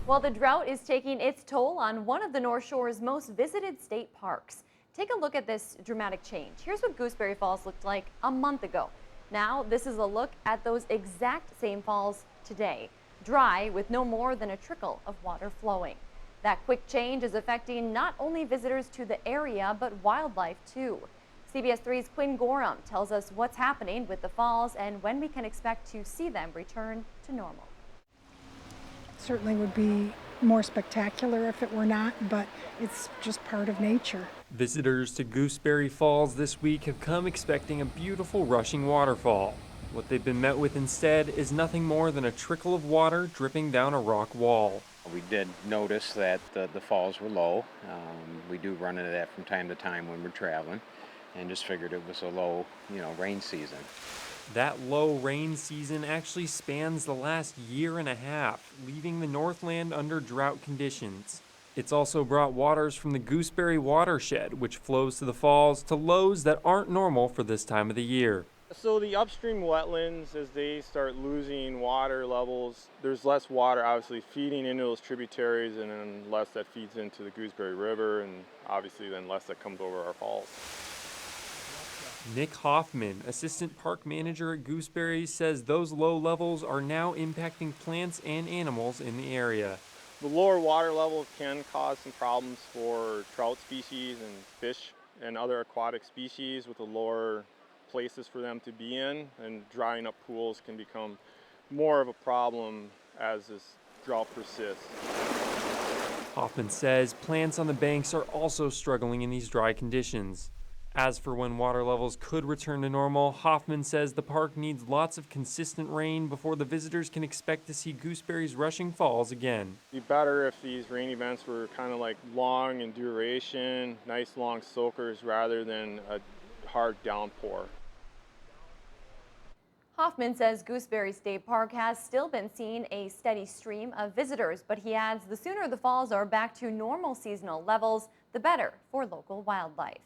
Well, the drought is taking its toll on one of the North Shore's most visited state parks. Take a look at this dramatic change. Here's what Gooseberry Falls looked like a month ago. Now, this is a look at those exact same falls today, dry with no more than a trickle of water flowing. That quick change is affecting not only visitors to the area, but wildlife too. CBS 3's Quinn Gorham tells us what's happening with the falls and when we can expect to see them return to normal. Certainly would be more spectacular if it were not, but it's just part of nature. Visitors to Gooseberry Falls this week have come expecting a beautiful rushing waterfall. What they've been met with instead is nothing more than a trickle of water dripping down a rock wall. We did notice that the falls were low. We do run into that from time to time when we're traveling, and just figured it was a low, rain season. That low rain season actually spans the last year and a half, leaving the Northland under drought conditions. It's also brought waters from the Gooseberry watershed, which flows to the falls, to lows that aren't normal for this time of the year. So the upstream wetlands, as they start losing water levels, there's less water obviously feeding into those tributaries, and then less that feeds into the Gooseberry River, and obviously then less that comes over our falls. Nick Hoffman, assistant park manager at Gooseberry, says those low levels are now impacting plants and animals in the area. The lower water level can cause some problems for trout species and fish and other aquatic species with the lower places for them to be in, and drying up pools can become more of a problem as this drought persists. Hoffman says plants on the banks are also struggling in these dry conditions. As for when water levels could return to normal, Hoffman says the park needs lots of consistent rain before the visitors can expect to see gooseberries rushing falls again. It'd be better if these rain events were kind of like long in duration, nice long soakers rather than a hard downpour. Hoffman says Gooseberry State Park has still been seeing a steady stream of visitors, but he adds the sooner the falls are back to normal seasonal levels, the better for local wildlife.